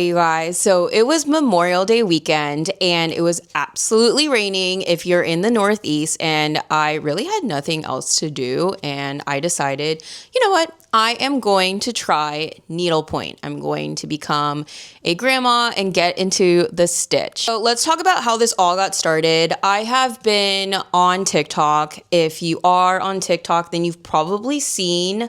You guys, so it was Memorial Day weekend and it was absolutely raining if you're in the Northeast, and I really had nothing else to do, and I decided, you know what, I am going to try needlepoint. I'm going to become a grandma and get into the stitch. So let's talk about how this all got started. I have been on TikTok. If you are on TikTok, then you've probably seen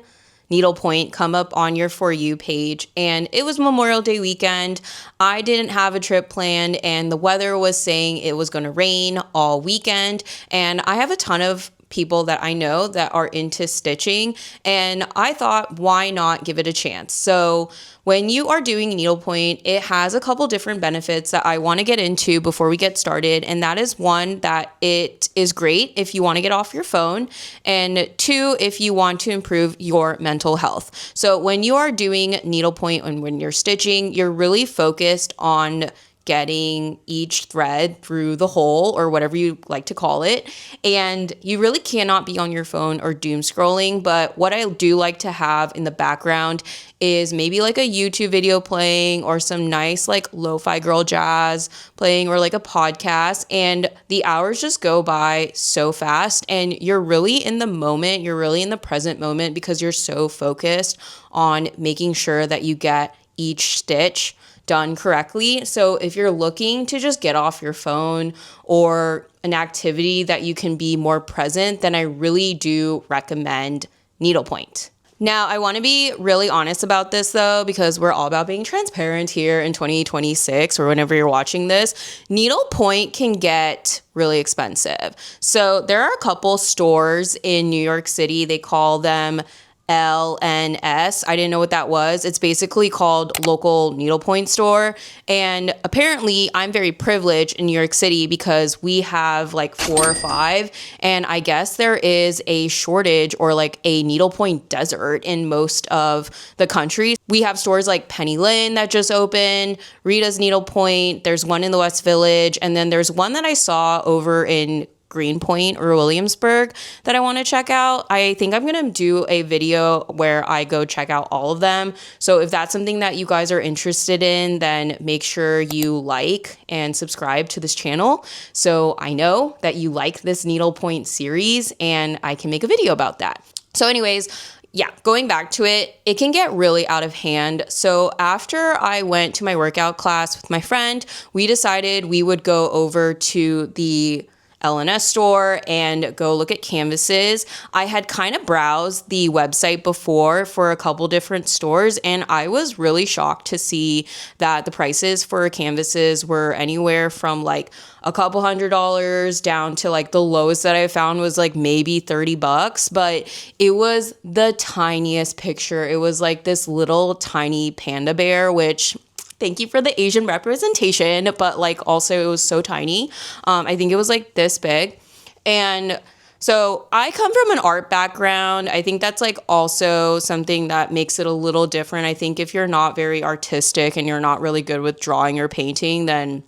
needlepoint come up on your For You page, and it was Memorial Day weekend. I didn't have a trip planned, and the weather was saying it was going to rain all weekend, and I have a ton of people that I know that are into stitching, and I thought, why not give it a chance? So when you are doing needlepoint, it has a couple different benefits that I want to get into before we get started, and that is one, that it is great if you want to get off your phone, and two, if you want to improve your mental health. So when you are doing needlepoint and when you're stitching, you're really focused on getting each thread through the hole, or whatever you like to call it, and you really cannot be on your phone or doom scrolling. But what I do like to have in the background is maybe like a YouTube video playing, or some nice like lo-fi girl jazz playing, or like a podcast, and the hours just go by so fast, and you're really in the moment, you're really in the present moment, because you're so focused on making sure that you get each stitch done correctly. So if you're looking to just get off your phone, or an activity that you can be more present, then I really do recommend needlepoint. Now, I want to be really honest about this though, because we're all about being transparent here in 2026, or whenever you're watching this. Needlepoint can get really expensive. So there are a couple stores in New York City. They call them LNS. I didn't know what that was. It's basically called local needlepoint store. And apparently I'm very privileged in New York City, because we have like 4 or 5. And I guess there is a shortage, or like a needlepoint desert in most of the country. We have stores like Penny Lane that just opened, Rita's Needlepoint. There's one in the West Village. And then there's one that I saw over in Greenpoint or Williamsburg that I want to check out. I think I'm going to do a video where I go check out all of them. So if that's something that you guys are interested in, then make sure you like and subscribe to this channel, so I know that you like this needlepoint series and I can make a video about that. So anyways, yeah, going back to it, it can get really out of hand. So after I went to my workout class with my friend, we decided we would go over to the LNS store and go look at canvases. I had kind of browsed the website before for a couple different stores, and I was really shocked to see that the prices for canvases were anywhere from like a couple $100s down to like the lowest that I found was like maybe $30, but it was the tiniest picture. It was like this little tiny panda bear, which, thank you for the Asian representation, but like also it was so tiny. I think it was like this big. And so I come from an art background. I think that's like also something that makes it a little different. I think if you're not very artistic and you're not really good with drawing or painting, then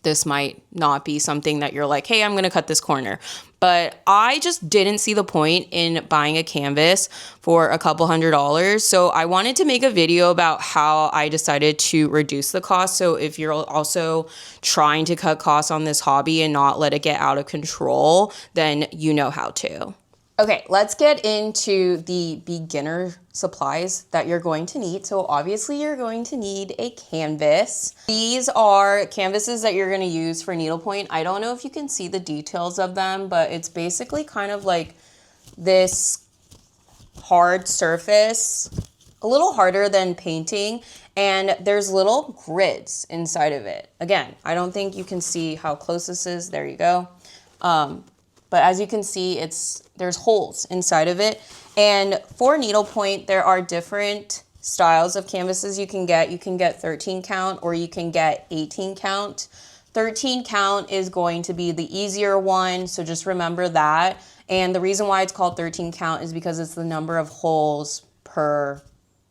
this might not be something that you're like, hey, I'm going to cut this corner. But I just didn't see the point in buying a canvas for a couple $100s. So I wanted to make a video about how I decided to reduce the cost. So if you're also trying to cut costs on this hobby and not let it get out of control, then you know how to. Okay, let's get into the beginner supplies that you're going to need. So obviously you're going to need a canvas. These are canvases that you're going to use for needlepoint. I don't know if you can see the details of them, but it's basically kind of like this hard surface, a little harder than painting, and there's little grids inside of it. Again, I don't think you can see how close this is. There you go. But as you can see, there's holes inside of it. And for needlepoint, there are different styles of canvases you can get. You can get 13 count or you can get 18 count. 13 count is going to be the easier one, so just remember that. And the reason why it's called 13 count is because it's the number of holes per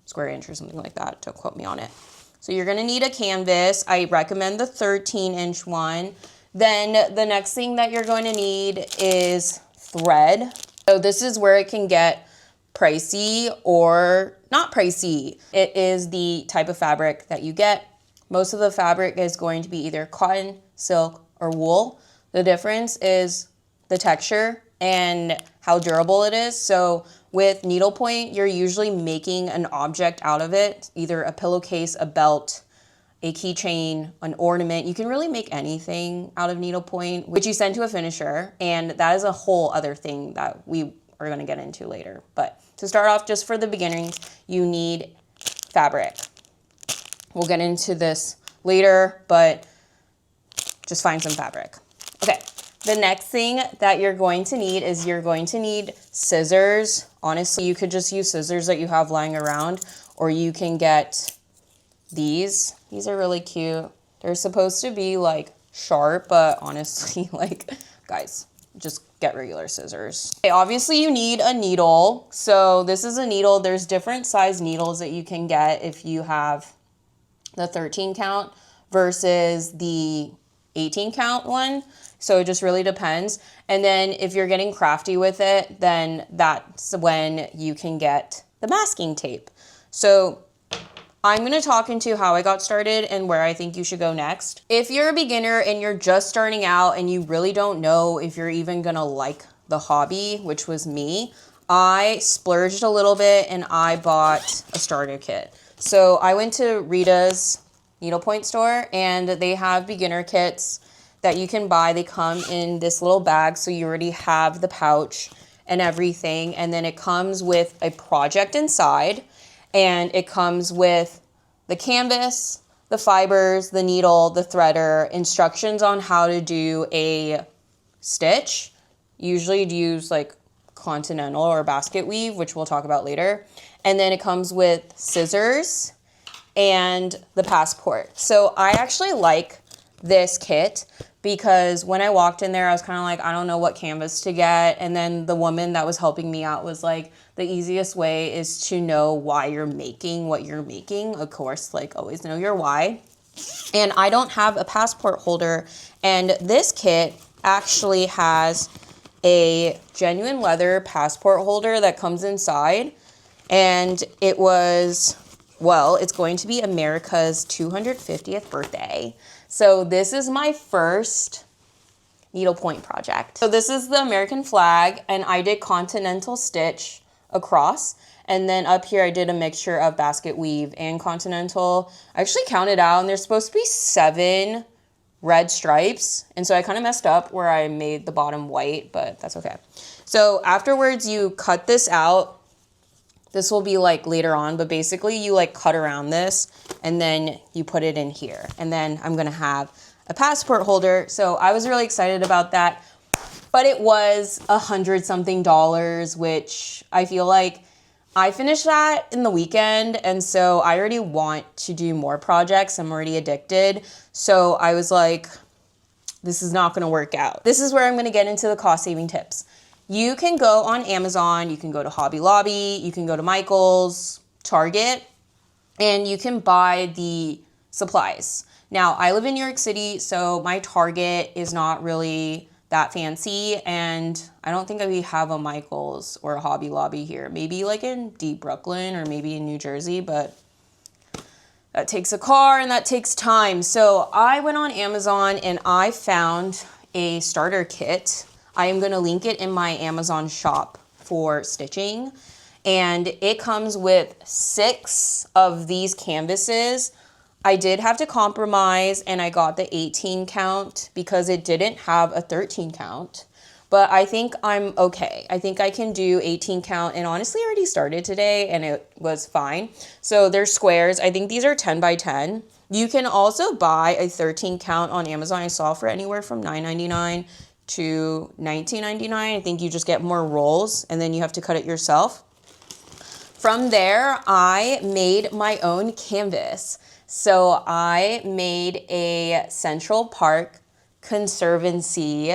square inch or something like that. Don't quote me on it. So you're gonna need a canvas. I recommend the 13-inch one. Then the next thing that you're going to need is thread. So this is where it can get pricey or not pricey. It is the type of fabric that you get. most of the fabric is going to be either cotton, silk, or wool. The difference is the texture and how durable it is. So with needlepoint, you're usually making an object out of it, either a pillowcase, a belt, a keychain, an ornament. You can really make anything out of needlepoint, which you send to a finisher. And that is a whole other thing that we are gonna get into later. But to start off, just for the beginnings, you need fabric. We'll get into this later, but just find some fabric. Okay, the next thing that you're going to need is you're going to need scissors. Honestly, you could just use scissors that you have lying around, or you can get these. These are really cute. They're supposed to be like sharp, but honestly, like, guys, just get regular scissors. Okay, obviously you need a needle. So this is a needle. There's different size needles that you can get if you have the 13 count versus the 18 count one. So it just really depends. And then if you're getting crafty with it, then that's when you can get the masking tape. So I'm going to talk into how I got started and where I think you should go next. If you're a beginner and you're just starting out and you really don't know if you're even going to like the hobby, which was me, I splurged a little bit and I bought a starter kit. So I went to Rita's Needlepoint store and they have beginner kits that you can buy. They come in this little bag, so you already have the pouch and everything. And then it comes with a project inside, and it comes with the canvas, the fibers, the needle, the threader, instructions on how to do a stitch. Usually you'd use like continental or basket weave, which we'll talk about later. And then it comes with scissors and the passport. So I actually like this kit because when I walked in there, I was kind of like, I don't know what canvas to get. And then the woman that was helping me out was like, the easiest way is to know why you're making what you're making. Of course, like, always know your why. And I don't have a passport holder. And this kit actually has a genuine leather passport holder that comes inside. And it was, well, it's going to be America's 250th birthday. So this is my first needlepoint project. So this is the American flag, and I did continental stitch across. And then up here I did a mixture of basket weave and continental. I actually counted out, and there's supposed to be 7 red stripes. And so I kind of messed up where I made the bottom white, but that's okay. So afterwards you cut this out. This will be like later on, but basically you like cut around this and then you put it in here. And then I'm gonna have a passport holder. So I was really excited about that, but it was $100-something, which I feel like I finished that in the weekend. And so I already want to do more projects. I'm already addicted. So I was like, this is not gonna work out. This is where I'm gonna get into the cost saving tips. You can go on Amazon, you can go to Hobby Lobby, you can go to Michael's, Target, and you can buy the supplies. Now, I live in New York City, so my Target is not really that fancy, and I don't think we have a Michael's or a Hobby Lobby here. Maybe like in deep Brooklyn or maybe in New Jersey, but that takes a car and that takes time. So I went on Amazon and I found a starter kit. I am going to link it in my Amazon shop for stitching. And it comes with 6 of these canvases. I did have to compromise and I got the 18 count because it didn't have a 13 count. But I think I'm okay. I think I can do 18 count, and honestly I already started today and it was fine. So they're squares. I think these are 10 by 10. You can also buy a 13 count on Amazon. I saw for anywhere from $9.99 to $19.99. I think you just get more rolls and then you have to cut it yourself. From there, I made my own canvas. So I made a Central Park Conservancy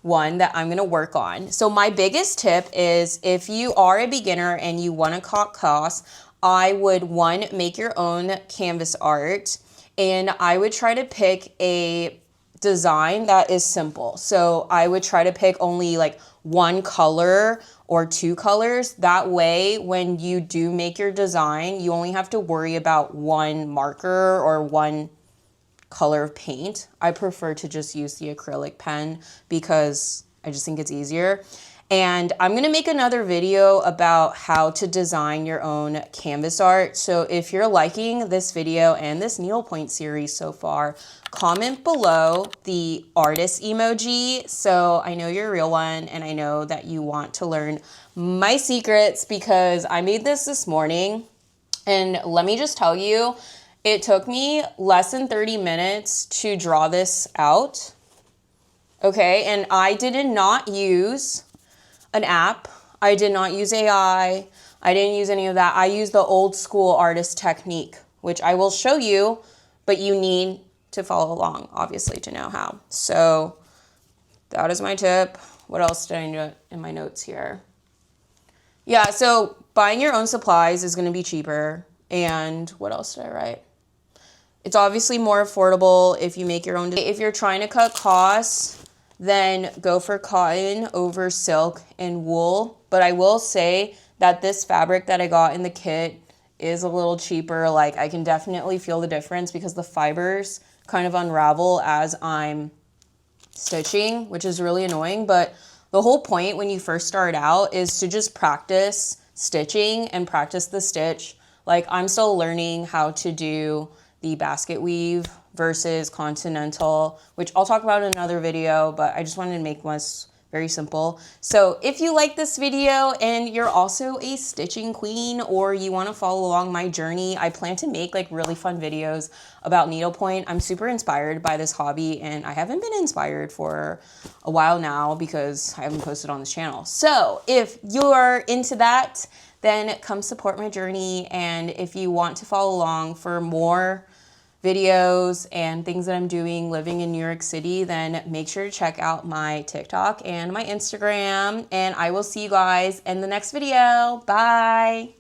one that I'm gonna work on. So my biggest tip is if you are a beginner and you wanna cut costs, I would, 1, make your own canvas art, and I would try to pick a design that is simple. So I would try to pick only like one color or 2 colors. That way, when you do make your design, you only have to worry about 1 marker or 1 color of paint. I prefer to just use the acrylic pen because I just think it's easier. And I'm gonna make another video about how to design your own canvas art. So if you're liking this video and this needlepoint series so far, comment below the artist emoji so I know you're a real one and I know that you want to learn my secrets, because I made this morning and let me just tell you, it took me less than 30 minutes to draw this out. Okay, and I did not use an app. I did not use AI. I didn't use any of that. I used the old school artist technique, which I will show you, but you need to follow along, obviously, to know how. So that is my tip. What else did I know in my notes here? Yeah, so buying your own supplies is going to be cheaper. And what else did I write? It's obviously more affordable if you make your own. If you're trying to cut costs, then go for cotton over silk and wool. But I will say that this fabric that I got in the kit is a little cheaper. Like, I can definitely feel the difference because the fibers kind of unravel as I'm stitching, which is really annoying. But the whole point when you first start out is to just practice stitching and practice the stitch. Like, I'm still learning how to do the basket weave versus continental, which I'll talk about in another video, but I just wanted to make this very simple. So if you like this video and you're also a stitching queen or you want to follow along my journey, I plan to make like really fun videos about needlepoint. I'm super inspired by this hobby and I haven't been inspired for a while now because I haven't posted on this channel. So if you're into that, then come support my journey. And if you want to follow along for more videos and things that I'm doing living in New York City, then make sure to check out my TikTok and my Instagram. And I will see you guys in the next video. Bye.